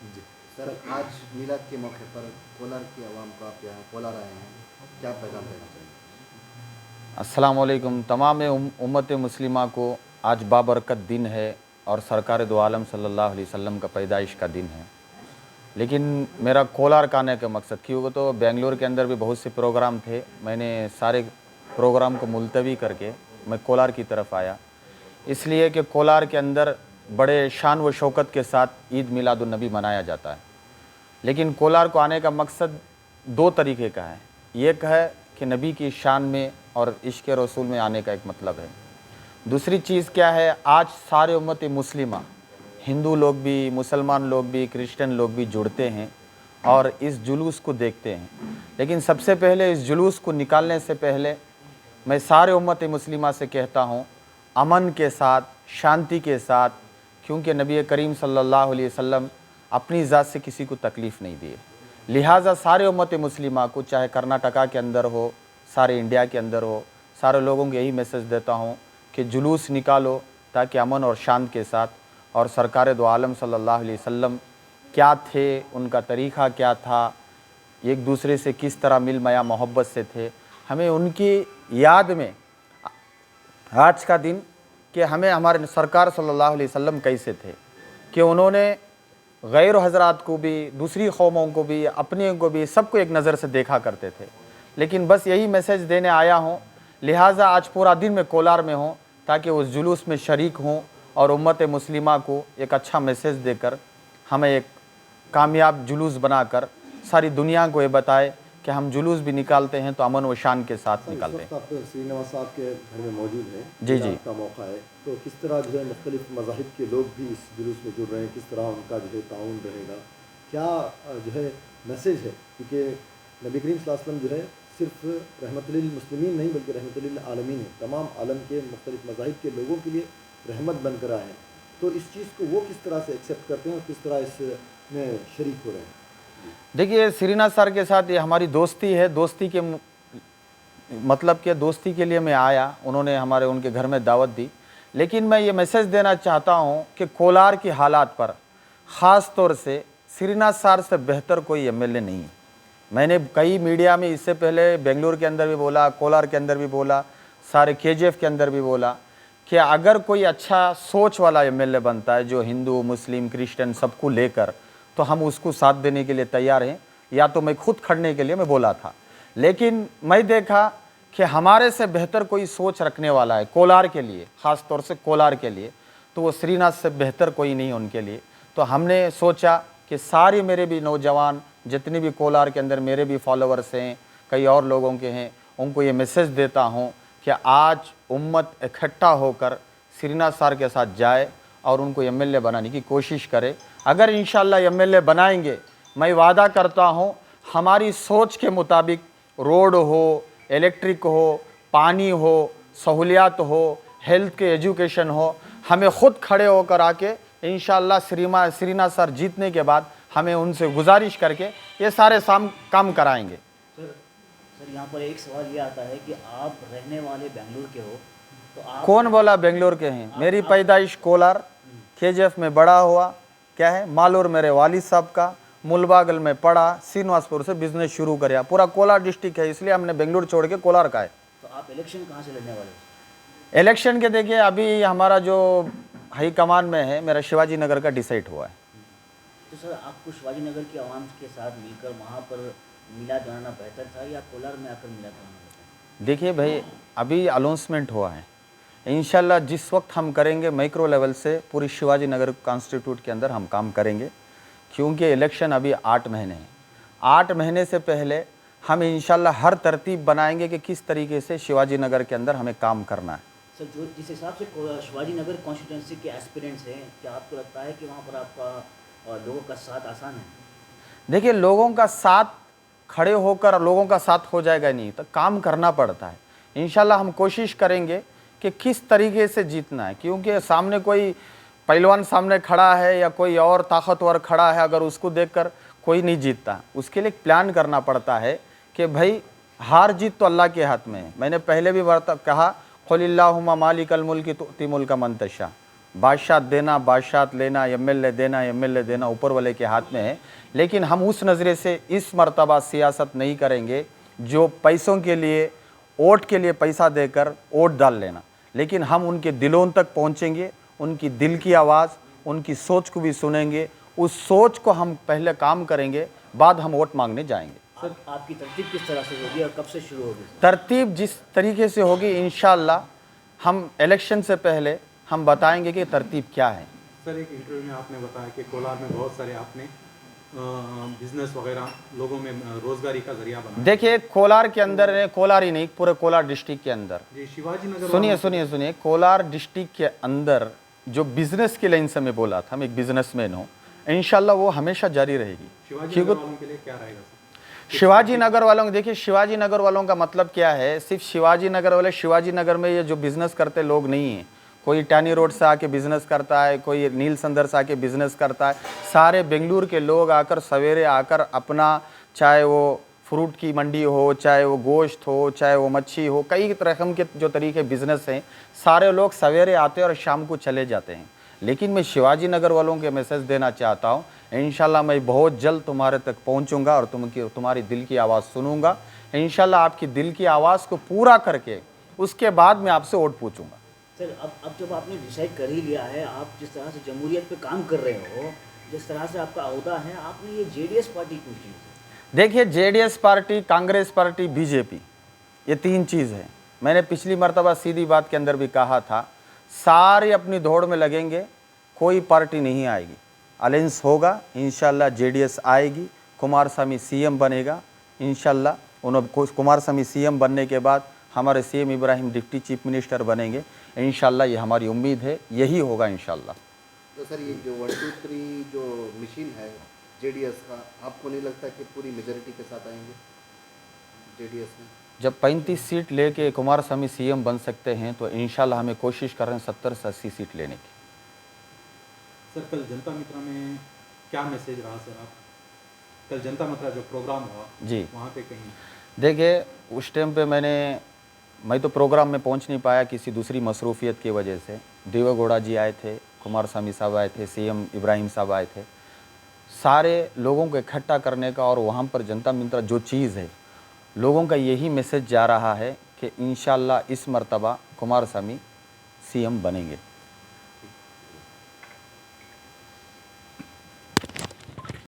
जी sir, आज मिलाद के मौके पर कोलार की आवाम को आप यहाँ कोलार आए हैं, क्या पैगाम देना चाहेंगे? अस्सलाम वालेकुम। तमाम उम्मत मुस्लिमा को आज बाबरकत दिन है और सरकार दो आलम सल्लल्लाहु अलैहि वसल्लम का पैदाइश का दिन है। लेकिन मेरा कोलार का आने का मकसद क्योंकि तो बेंगलोर के अंदर भी बहुत से प्रोग्राम थे, मैंने सारे प्रोग्राम को मुलतवी करके मैं कोलार की तरफ आया, इसलिए कि कोलार के अंदर बड़े शान व शौकत के साथ ईद मिलादुन नबी मनाया जाता है। लेकिन कोलार को आने का मकसद दो तरीके का है। एक है कि नबी की शान में और इश्क़ रसूल में आने का एक मतलब है। दूसरी चीज़ क्या है, आज सारे उम्मत मुस्लिमा, हिंदू लोग भी, मुसलमान लोग भी, क्रिश्चियन लोग भी जुड़ते हैं और इस जुलूस को देखते हैं। लेकिन सबसे पहले इस जुलूस को निकालने से पहले मैं सारे उम्मत मुस्लिमा से कहता हूँ, अमन के साथ, शांति के साथ, क्योंकि नबी करीम सल्लल्लाहु अलैहि वसल्लम अपनी ज़ात से किसी को तकलीफ़ नहीं दिए। लिहाजा सारे उम्मत मुस्लिमा को, चाहे कर्नाटका के अंदर हो, सारे इंडिया के अंदर हो, सारे लोगों को यही मैसेज देता हूँ कि जुलूस निकालो ताकि अमन और शांत के साथ, और सरकार दो आलम सल्लल्लाहु अलैहि वसल्लम क्या थे, उनका तरीक़ा क्या था, एक दूसरे से किस तरह मिल मया मोहब्बत से थे, हमें उनकी याद में आज का दिन कि हमें हमारे सरकार सल्लल्लाहु अलैहि वसल्लम कैसे थे कि उन्होंने गैर हज़रात को भी, दूसरी कौमों को भी, अपने को भी, सबको एक नज़र से देखा करते थे। लेकिन बस यही मैसेज देने आया हूँ, लिहाजा आज पूरा दिन मैं कोलार में हूँ ताकि उस जुलूस में शरीक हूँ और उम्मत मुस्लिमा को एक अच्छा मैसेज देकर हमें एक कामयाब जुलूस बनाकर सारी दुनिया को ये बताए कि हम जुलूस भी निकालते हैं तो अमन व शान के साथ निकालते हैं। आप श्रीनिवास साहब के घर में मौजूद हैं, जी जी। का मौका है, तो किस तरह जो है मुख्तलिफ मज़ाहिब के लोग भी इस जुलूस में जुड़ रहे हैं, किस तरह उनका जो है ताउन रहेगा, क्या जो है मैसेज है? क्योंकि नबी करीम सल्लल्लाहु अलैहि वसल्लम जो है सिर्फ रहमतुल लिल मुस्लिमीन नहीं बल्कि रहमतुल लिल आलमीन है, तमाम आलम के मुख्तलिफ मज़ाहिब के लोगों के लिए रहमत बनकर आए हैं। तो इस चीज़ को वो किस तरह से एक्सेप्ट करते हैं और किस तरह इसमें शरीक हो रहे हैं? देखिए, श्रीनाथ सर के साथ ये हमारी दोस्ती है। दोस्ती के मतलब कि दोस्ती के लिए मैं आया, उन्होंने हमारे उनके घर में दावत दी। लेकिन मैं ये मैसेज देना चाहता हूँ कि कोलार की हालात पर ख़ास तौर से श्रीनाथ सर से बेहतर कोई एमएलए नहीं है। मैंने कई मीडिया में इससे पहले बेंगलुरु के अंदर भी बोला, कोलार के अंदर भी बोला, सारे केजीएफ के अंदर भी बोला कि अगर कोई अच्छा सोच वाला एमएलए बनता है जो हिंदू, मुस्लिम, क्रिश्चियन सबको लेकर, तो हम उसको साथ देने के लिए तैयार हैं, या तो मैं खुद खड़ने के लिए मैं बोला था। लेकिन मैं देखा कि हमारे से बेहतर कोई सोच रखने वाला है कोलार के लिए, ख़ास तौर से कोलार के लिए, तो वो श्रीनाथ से बेहतर कोई नहीं उनके लिए। तो हमने सोचा कि सारे मेरे भी नौजवान जितने भी कोलार के अंदर मेरे भी फॉलोअर्स हैं, कई और लोगों के हैं, उनको ये मैसेज देता हूँ कि आज उम्मत इकट्ठा होकर श्रीनाथ सर के साथ जाए और उनको एमएलए बनाने की कोशिश करे। अगर इंशाल्लाह एमएलए बनाएंगे, मैं वादा करता हूँ हमारी सोच के मुताबिक रोड हो, इलेक्ट्रिक हो, पानी हो, सहूलियात हो, हेल्थ के एजुकेशन हो, हमें ख़ुद खड़े होकर आके इंशाल्लाह श्रीनाथ सर जीतने के बाद हमें उनसे गुजारिश करके ये सारे काम कराएंगे। सर यहाँ पर एक सवाल ये आता है कि आप रहने वाले बेंगलुरु के हो, तो आप कौन बोला बेंगलोर के हैं? मेरी पैदाइश कोलार, केजीएफ में बड़ा हुआ, क्या है, मालूर मेरे वालिद साहब का, मुलबागल में पढ़ा, श्रीनिवासपुर से बिजनेस शुरू किया, पूरा कोलार डिस्ट्रिक्ट है, इसलिए हमने बेंगलुरु छोड़ के कोलार का है। तो आप इलेक्शन कहाँ से लड़ने वाले हो? इलेक्शन के देखिए, अभी हमारा जो हाई कमान में है, मेरा शिवाजी नगर का डिसाइड हुआ है। तो सर आपको शिवाजी नगर की आवाम के साथ मिलकर वहाँ पर मिलाद बनाना बेहतर था या कोलार में आकर मिलाद बनाना बेहतर था? देखिए भाई, अभी अनाउंसमेंट हुआ है, इंशाल्लाह जिस वक्त हम करेंगे माइक्रो लेवल से पूरी शिवाजी नगर कॉन्स्टिट्यूट के अंदर हम काम करेंगे, क्योंकि इलेक्शन अभी 8 महीने हैं। 8 महीने से पहले हम इंशाल्लाह हर तरतीब बनाएंगे कि किस तरीके से शिवाजी नगर के अंदर हमें काम करना है। सर जो जिस हिसाब से शिवाजी नगर कॉन्स्टिट्यूंसी के एस्पिरेंट्स हैं, क्या आपको लगता है कि वहाँ पर आपका लोगों का साथ आसान है? देखिए, लोगों का साथ खड़े होकर लोगों का साथ हो जाएगा नहीं, तो काम करना पड़ता है। इंशाल्लाह हम कोशिश करेंगे कि किस तरीके से जीतना है, क्योंकि सामने कोई पहलवान सामने खड़ा है या कोई और ताकतवर खड़ा है, अगर उसको देखकर कोई नहीं जीतता। उसके लिए प्लान करना पड़ता है कि भाई हार जीत तो अल्लाह के हाथ में है। मैंने पहले भी कहा, क़ुलिल्लाहुम्मा मालिकल मुल्कि तुअ्ति मुल्का मन तशा, बादशाह देना, बादशाह लेना, एमएलए देना, एमएलए देना ऊपर वाले के हाथ में है। लेकिन हम उस नज़रे से इस मर्तबा सियासत नहीं करेंगे जो पैसों के लिए, वोट के लिए पैसा देकर वोट डाल लेना। लेकिन हम उनके दिलों तक पहुंचेंगे, उनकी दिल की आवाज़, उनकी सोच को भी सुनेंगे। उस सोच को हम पहले काम करेंगे, बाद हम वोट मांगने जाएंगे। आपकी तरतीब किस तरह से होगी और कब से शुरू होगी? तरतीब जिस तरीके से होगी इंशाअल्लाह हम इलेक्शन से पहले हम बताएंगे कि तरतीब क्या है। सर, एक इंटरव्यू में आपने बताया कि कोलार में बहुत सारे आपने बिजनेस वगैरह लोगों में रोजगारी का जरिया बनाया। देखिए, कोलार के अंदर, कोलार ही नहीं, पूरे कोलार डिस्ट्रिक्ट के अंदर, जी शिवाजी नगर, सुनिए, कोलार डिस्ट्रिक्ट के अंदर जो बिजनेस की लाइन से मैं बोला था, मैं एक बिजनेसमैन हूँ, इंशाल्लाह वो हमेशा जारी रहेगी। शिवाजी नगर वालों के लिए क्या रहेगा सर? शिवाजी नगर वालों, देखिए शिवाजी नगर वालों का मतलब क्या है, सिर्फ शिवाजी नगर वाले, शिवाजी नगर में ये जो बिज़नेस करते लोग नहीं हैं। कोई टानी रोड से आके बिज़नेस करता है, कोई नील संदर से आके बिज़नेस करता है। सारे बेंगलुरु के लोग आकर सवेरे आकर अपना, चाहे वो फ्रूट की मंडी हो, चाहे वो गोश्त हो, चाहे वो मच्छी हो, कई रकम के जो तरीके बिज़नेस हैं, सारे लोग सवेरे आते हैं और शाम को चले जाते हैं। लेकिन मैं शिवाजी नगर वालों के मैसेज देना चाहता हूँ, इंशाल्लाह मैं बहुत जल्द तुम्हारे तक पहुँचूँगा और तुम्हारी दिल की आवाज़ सुनूँगा। इंशाल्लाह आपकी दिल की आवाज़ को पूरा करके उसके बाद मैं आपसे वोट पूछूँगा। सर, अब जब आपने डिसाइड कर ही लिया है, आप जिस तरह से जमहूरियत पे काम कर रहे हो, जिस तरह से आपका अहदा है, आपने ये जेडीएस पार्टी क्यों चुनी? देखिए, JDS party, Congress party, BJP, ये तीन चीज़ है। मैंने पिछली मर्तबा सीधी बात के अंदर भी कहा था, सारे अपनी दौड़ में लगेंगे, कोई पार्टी नहीं आएगी, अलायंस होगा, इंशाल्लाह जेडीएस आएगी, कुमारस्वामी सीएम बनेगा इंशाल्लाह। उन्होंने कुमारस्वामी सीएम बनने के बाद हमारे CM Ibrahim deputy chief minister बनेंगे इंशाल्लाह, ये हमारी उम्मीद है, यही होगा इंशाल्लाह। तो सर, ये जो 1 2 3 जो मशीन है जेडीएस का, आपको नहीं लगता कि पूरी मेजोरिटी के साथ आएंगे जेडीएस में? जब 35 सीट लेके कुमारस्वामी सीएम बन सकते हैं तो इंशाल्लाह हमें कोशिश कर रहे हैं 70 से 80 सीट लेने की। सर, कल जनता मित्रा में क्या मैसेज रहा सर? आप कल जनता मित्रा जो प्रोग्राम हुआ जी, वहाँ पे कहीं? देखिए, उस टाइम पे मैं तो प्रोग्राम में पहुंच नहीं पाया किसी दूसरी मसरूफियत की वजह से। देवेगौड़ा जी आए थे, कुमारस्वामी साहब आए थे, सीएम इब्राहिम साहब आए थे। सारे लोगों को इकट्ठा करने का और वहाँ पर जनता मित्रा जो चीज़ है, लोगों का यही मैसेज जा रहा है कि इंशाल्लाह इस मर्तबा कुमारस्वामी सीएम बनेंगे।